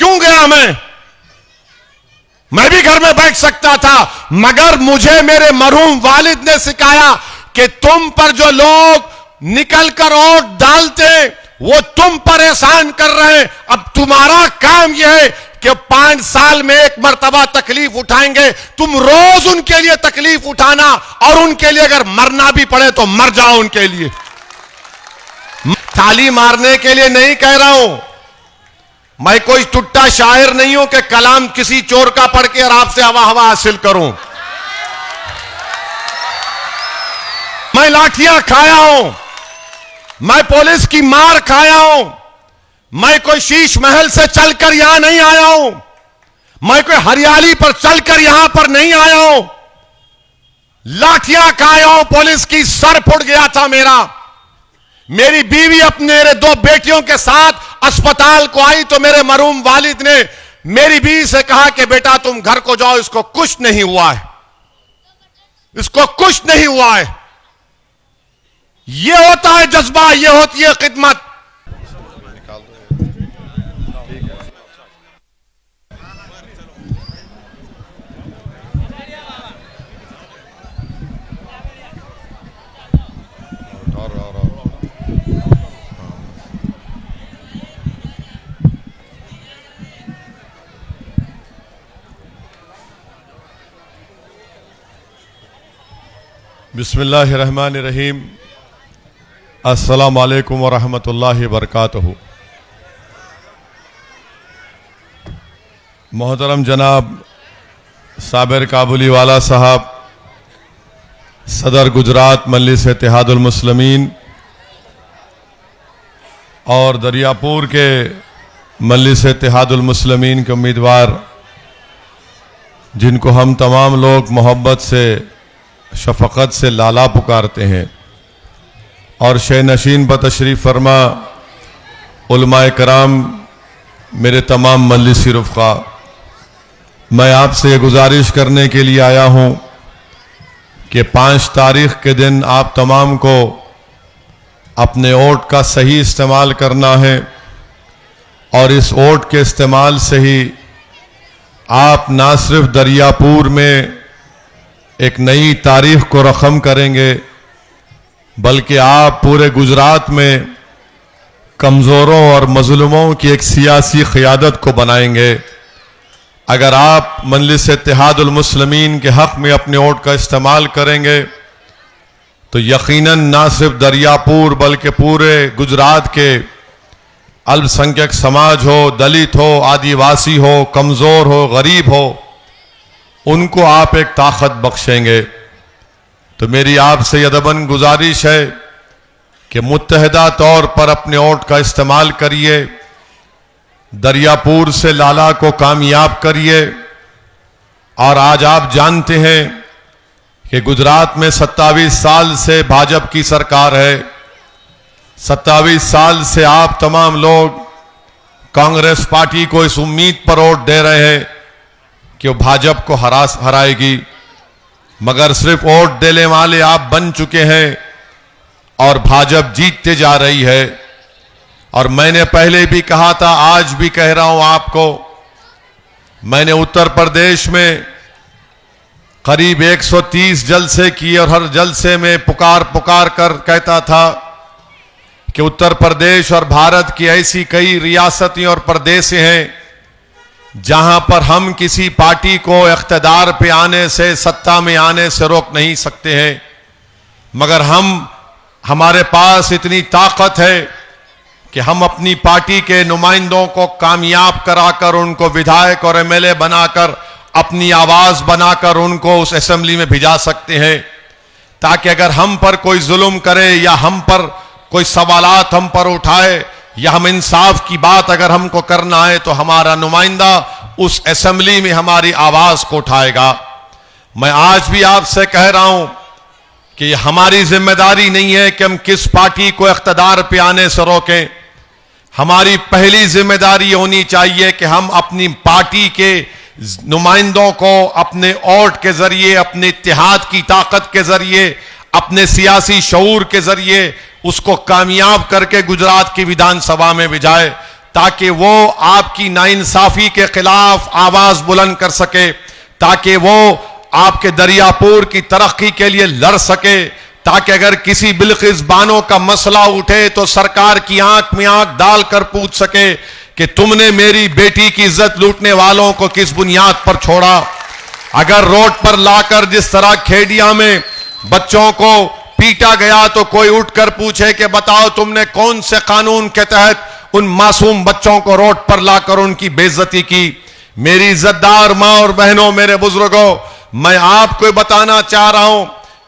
क्यों गया मैं भी घर में बैठ सकता था, मगर मुझे मेरे मरहूम वालिद ने सिखाया कि तुम पर जो लोग निकलकर वोट डालते वो तुम पर एहसान कर रहे हैं। अब तुम्हारा काम यह है कि 5 साल में एक मर्तबा तकलीफ उठाएंगे, तुम रोज उनके लिए तकलीफ उठाना, और उनके लिए अगर मरना भी पड़े तो मर जाओ उनके लिए। ताली मारने के लिए नहीं कह रहा हूं, मैं कोई टुट्टा शायर नहीं हूं कि कलाम किसी चोर का पढ़ के और आपसे हवा हवा हासिल करूं। मैं लाठियां खाया हूं, मैं पुलिस की मार खाया हूं, मैं कोई शीश महल से चलकर यहां नहीं आया हूं, मैं कोई हरियाली पर चलकर यहां पर नहीं आया हूं। लाठियां खाया हूं पुलिस की, सर फुट गया था मेरा। मेरी बीवी अपने मेरे 2 बेटियों के साथ अस्पताल को आई तो मेरे मरहूम वालिद ने मेरी बीवी से कहा कि बेटा तुम घर को जाओ, इसको कुछ नहीं हुआ है, इसको कुछ नहीं हुआ है। यह होता है जज्बा, यह होती है खिदमत। बिस्मिल्लाहिर्रहमानिर्रहीम। अस्सलामु अलैकुम वरहमतुल्लाहि वबरकातुहू। मोहतरम जनाब साबिर काबुलीवाला साहब, सदर गुजरात मजलिस इत्तेहादुल मुस्लिमीन और दरियापुर के मजलिस इत्तेहादुल मुस्लिमीन के उम्मीदवार, जिनको हम तमाम लोग मोहब्बत से शफकत से लाला पुकारते हैं, और शे नशीन बतशरीफ फरमा उलमाए कराम, मेरे तमाम मजलिसी रुफ़क़ा, मैं आपसे गुजारिश करने के लिए आया हूँ कि 5 तारीख के दिन आप तमाम को अपने वोट का सही इस्तेमाल करना है, और इस वोट के इस्तेमाल से ही आप ना सिर्फ दरियापुर में एक नई तारीख को रकम करेंगे, बल्कि आप पूरे गुजरात में कमज़ोरों और मज़लूमों की एक सियासी क़ियादत को बनाएंगे। अगर आप मजलिस इत्तेहादुल मुस्लिमीन के हक़ में अपने वोट का इस्तेमाल करेंगे तो यकीनन ना सिर्फ दरियापुर बल्कि पूरे गुजरात के अल्पसंख्यक समाज हो, दलित हो, आदिवासी हो, कमज़ोर हो, गरीब हो, उनको आप एक ताकत बख्शेंगे। तो मेरी आपसे यदबन गुजारिश है कि मुत्तहिदा तौर पर अपने वोट का इस्तेमाल करिए, दरियापुर से लाला को कामयाब करिए। और आज आप जानते हैं कि गुजरात में 27 साल से भाजपा की सरकार है। 27 साल से आप तमाम लोग कांग्रेस पार्टी को इस उम्मीद पर वोट दे रहे हैं कि वो भाजपा को हराएगी, मगर सिर्फ वोट देने वाले आप बन चुके हैं और भाजपा जीतते जा रही है। और मैंने पहले भी कहा था, आज भी कह रहा हूं आपको, मैंने उत्तर प्रदेश में करीब 130 जलसे किए और हर जलसे में पुकार कर कहता था कि उत्तर प्रदेश और भारत की ऐसी कई रियासतें और प्रदेश हैं जहां पर हम किसी पार्टी को इख्तिदार पे आने से, सत्ता में आने से रोक नहीं सकते हैं, मगर हमारे पास इतनी ताकत है कि हम अपनी पार्टी के नुमाइंदों को कामयाब कराकर, उनको विधायक और एमएलए बनाकर, अपनी आवाज बनाकर उनको उस असेंबली में भिजा सकते हैं, ताकि अगर हम पर कोई जुल्म करे या हम पर कोई सवालात हम पर उठाए या हम इंसाफ की बात अगर हमको करना है तो हमारा नुमाइंदा उस असेंबली में हमारी आवाज को उठाएगा। मैं आज भी आपसे कह रहा हूं कि हमारी जिम्मेदारी नहीं है कि हम किस पार्टी को इख्तिदार पे आने से रोकें। हमारी पहली जिम्मेदारी होनी चाहिए कि हम अपनी पार्टी के नुमाइंदों को अपने वोट के जरिए, अपने इत्तेहाद की ताकत के जरिए, अपने सियासी शऊर के जरिए उसको कामयाब करके गुजरात की विधानसभा में भिजाए, ताकि वो आपकी नाइंसाफी के खिलाफ आवाज बुलंद कर सके, ताकि वो आपके दरियापुर की तरक्की के लिए लड़ सके, ताकि अगर किसी बिल्किस बानो का मसला उठे तो सरकार की आंख में आंख डालकर पूछ सके कि तुमने मेरी बेटी की इज्जत लूटने वालों को किस बुनियाद पर छोड़ा। अगर रोड पर लाकर जिस तरह खेडिया में बच्चों को पीटा गया तो कोई उठकर पूछे कि बताओ तुमने कौन से कानून के तहत उन मासूम बच्चों को रोड पर लाकर उनकी बेइज्जती की। मेरी इज्जतदार मां और बहनों, मेरे बुजुर्गों, मैं आपको बताना चाह रहा हूं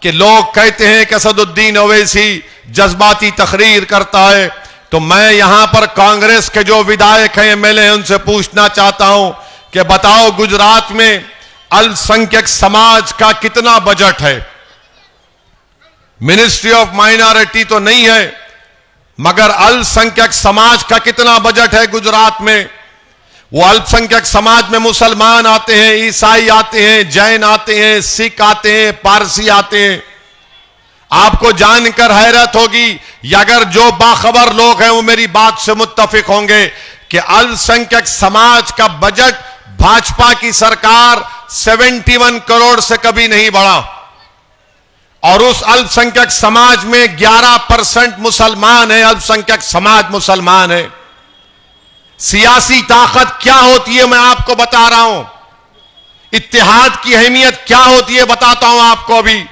कि लोग कहते हैं कि असदुद्दीन ओवैसी जज्बाती तकरीर करता है, तो मैं यहां पर कांग्रेस के जो विधायक हैं, एमएलए, उनसे पूछना चाहता हूं कि बताओ गुजरात में अल्पसंख्यक समाज का कितना बजट है? मिनिस्ट्री ऑफ माइनॉरिटी तो नहीं है, मगर अल्पसंख्यक समाज का कितना बजट है गुजरात में? वो अल्पसंख्यक समाज में मुसलमान आते हैं, ईसाई आते हैं, जैन आते हैं, सिख आते हैं, पारसी आते हैं। आपको जानकर हैरत होगी, या अगर जो बाखबर लोग हैं वो मेरी बात से मुत्तफिक होंगे कि अल्पसंख्यक समाज का बजट भाजपा की सरकार 71 करोड़ से कभी नहीं बढ़ा, और उस अल्पसंख्यक समाज में 11% मुसलमान है। अल्पसंख्यक समाज मुसलमान है। सियासी ताकत क्या होती है मैं आपको बता रहा हूं। इत्तेहाद की अहमियत क्या होती है बताता हूं आपको। अभी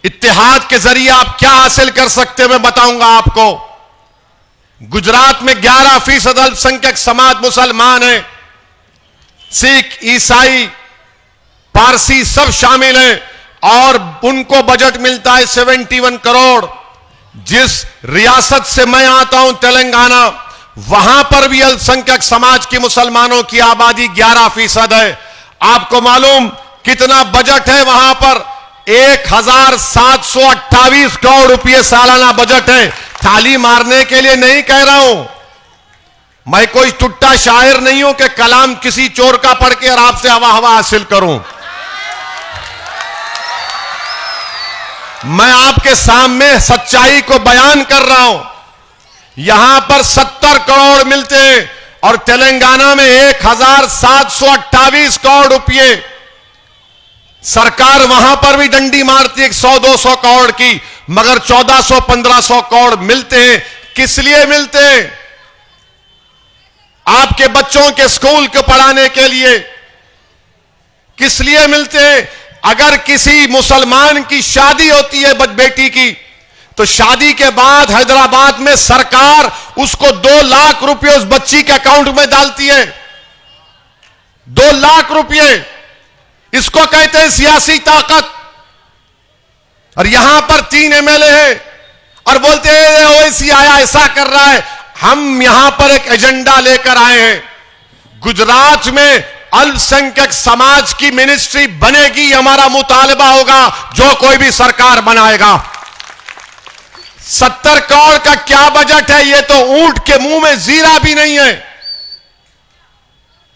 इत्तेहाद के जरिए आप क्या हासिल कर सकते हैं मैं बताऊंगा आपको। गुजरात में 11% अल्पसंख्यक समाज मुसलमान है। सिख, ईसाई, पारसी सब शामिल हैं, और उनको बजट मिलता है 71 करोड़। जिस रियासत से मैं आता हूं तेलंगाना, वहां पर भी अल्पसंख्यक समाज की मुसलमानों की आबादी 11% है। आपको मालूम कितना बजट है वहां पर? 1728 करोड़ रुपए सालाना बजट है। ताली मारने के लिए नहीं कह रहा हूं, मैं कोई टुट्टा शायर नहीं हूं कि कलाम किसी चोर का पढ़ के और आपसे हवा हवा हासिल करूं। मैं आपके सामने सच्चाई को बयान कर रहा हूं। यहां पर 70 करोड़ मिलते हैं और तेलंगाना में 1728 करोड़ रुपए। सरकार वहां पर भी डंडी मारती है 100-200 करोड़ की, मगर 1400-1500 करोड़ मिलते हैं। किस लिए मिलते हैं? आपके बच्चों के स्कूल को पढ़ाने के लिए। किस लिए मिलते हैं? अगर किसी मुसलमान की शादी होती है बेटी की, तो शादी के बाद हैदराबाद में सरकार उसको 2 लाख रुपए उस बच्ची के अकाउंट में डालती है। 2 लाख रुपए। इसको कहते हैं सियासी ताकत। और यहां पर 3 एमएलए हैं और बोलते हैं ओवैसी आया ऐसा कर रहा है। हम यहां पर एक एजेंडा लेकर आए हैं। गुजरात में अल्पसंख्यक समाज की मिनिस्ट्री बनेगी, हमारा मुतालबा होगा जो कोई भी सरकार बनाएगा। 70 करोड़ का क्या बजट है? ये तो ऊंट के मुंह में जीरा भी नहीं है।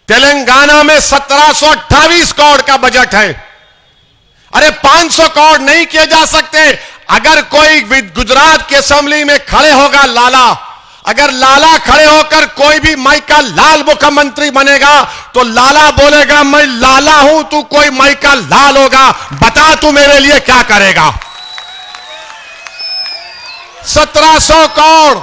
तेलंगाना में 1728 करोड़ का बजट है। अरे 500 करोड़ नहीं किए जा सकते? अगर कोई गुजरात की असेंबली में खड़े होगा लाला, अगर लाला खड़े होकर कोई भी माइका लाल मुख्यमंत्री बनेगा तो लाला बोलेगा मैं लाला हूं, तू कोई माइका लाल होगा, बता तू मेरे लिए क्या करेगा। 1700 करोड़।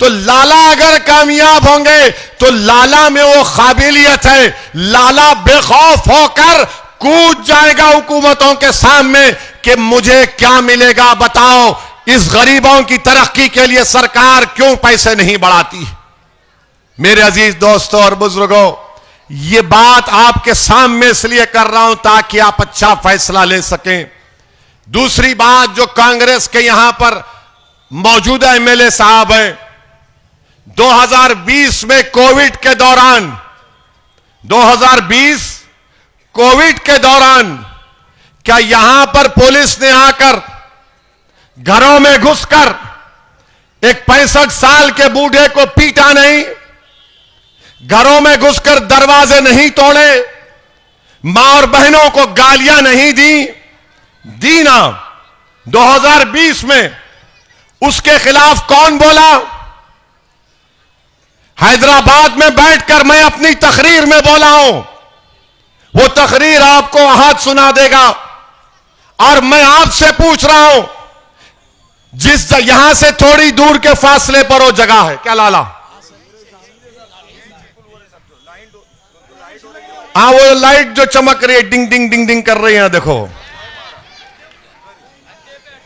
तो लाला अगर कामयाब होंगे तो लाला में वो काबिलियत है, लाला बेखौफ होकर कूद जाएगा हुकूमतों के सामने कि मुझे क्या मिलेगा बताओ। इस गरीबों की तरक्की के लिए सरकार क्यों पैसे नहीं बढ़ाती? मेरे अजीज दोस्तों और बुजुर्गों, ये बात आपके सामने इसलिए कर रहा हूं ताकि आप अच्छा फैसला ले सकें। दूसरी बात, जो कांग्रेस के यहां पर मौजूदा एमएलए साहब हैं, 2020 में कोविड के दौरान 2020 कोविड के दौरान क्या यहां पर पुलिस ने आकर घरों में घुसकर एक 65 साल के बूढ़े को पीटा नहीं? घरों में घुसकर दरवाजे नहीं तोड़े? मां और बहनों को गालियां नहीं दी ना? 2020 में उसके खिलाफ कौन बोला? हैदराबाद में बैठकर मैं अपनी तकरीर में बोला हूं, वो तकरीर आपको हाथ सुना देगा। और मैं आपसे पूछ रहा हूं, जिस यहां से थोड़ी दूर के फासले पर वो जगह है, क्या लाला? हाँ, वो लाइट जो चमक रही है, डिंग डिंग डिंग डिंग कर रही है, देखो।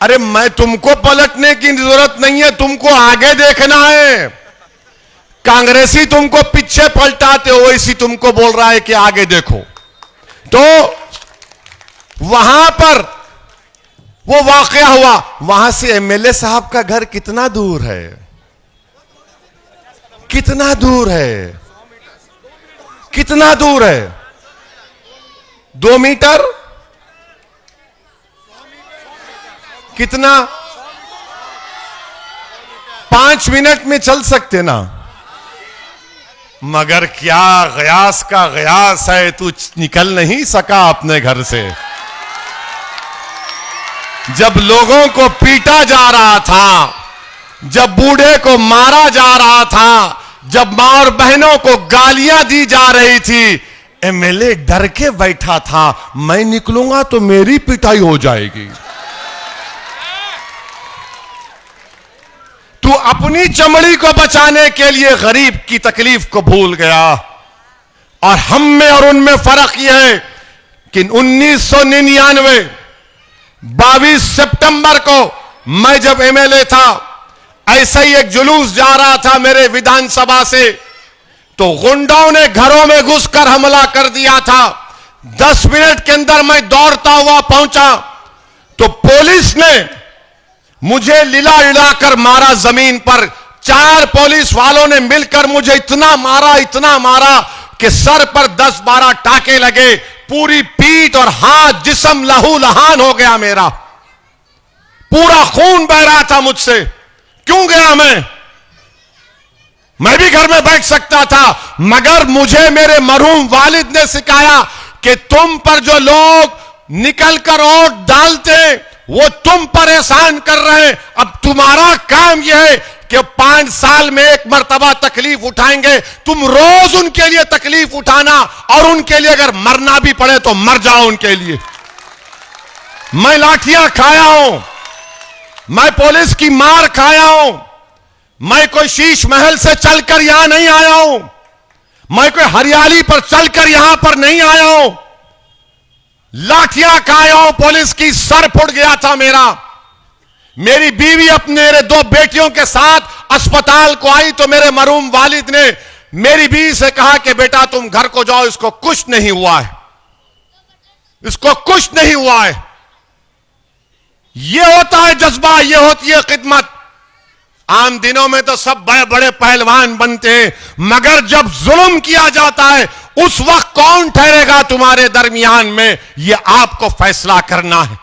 अरे मैं तुमको पलटने की जरूरत नहीं है, तुमको आगे देखना है। कांग्रेसी तुमको पीछे पलटाते हो, इसी तुमको बोल रहा है कि आगे देखो। तो वहां पर वो वाकया हुआ, वहां से एमएलए साहब का घर कितना दूर है? कितना दूर है? कितना दूर है? 2 मीटर? कितना? 5 मिनट में चल सकते ना। मगर क्या गयास का गयास है, तू निकल नहीं सका अपने घर से। जब लोगों को पीटा जा रहा था, जब बूढ़े को मारा जा रहा था, जब मां और बहनों को गालियां दी जा रही थी, एमएलए डर के बैठा था, मैं निकलूंगा तो मेरी पिटाई हो जाएगी। तू अपनी चमड़ी को बचाने के लिए गरीब की तकलीफ को भूल गया। और हम में और उनमें फर्क यह है कि 1999 22 सितंबर को मैं जब एमएलए था, ऐसा ही एक जुलूस जा रहा था मेरे विधानसभा से, तो गुंडों ने घरों में घुसकर हमला कर दिया था। 10 मिनट के अंदर मैं दौड़ता हुआ पहुंचा तो पुलिस ने मुझे लिला लिलाकर मारा जमीन पर। 4 पुलिस वालों ने मिलकर मुझे इतना मारा कि सर पर 10-12 टाके लगे, पूरी पीठ और हाथ जिस्म लहू लहान हो गया, मेरा पूरा खून बह रहा था मुझसे। क्यों गया मैं भी घर में बैठ सकता था, मगर मुझे मेरे मरहूम वालिद ने सिखाया कि तुम पर जो लोग निकलकर वोट डालते वो तुम पर एहसान कर रहे हैं। अब तुम्हारा काम यह है कि 5 साल में एक मर्तबा तकलीफ उठाएंगे, तुम रोज उनके लिए तकलीफ उठाना, और उनके लिए अगर मरना भी पड़े तो मर जाओ उनके लिए। मैं लाठियां खाया हूं, मैं पुलिस की मार खाया हूं, मैं कोई शीश महल से चलकर यहां नहीं आया हूं, मैं कोई हरियाली पर चलकर यहां पर नहीं आया हूं। लाठियां खाया हूं पुलिस की, सर फुट गया था मेरा। मेरी बीवी अपने मेरे 2 बेटियों के साथ अस्पताल को आई तो मेरे मरहूम वालिद ने मेरी बीवी से कहा कि बेटा तुम घर को जाओ, इसको कुछ नहीं हुआ है, इसको कुछ नहीं हुआ है। यह होता है जज्बा, यह होती है खिदमत। आम दिनों में तो सब बड़े बड़े पहलवान बनते हैं, मगर जब जुल्म किया जाता है उस वक्त कौन ठहरेगा तुम्हारे दरमियान में, यह आपको फैसला करना है।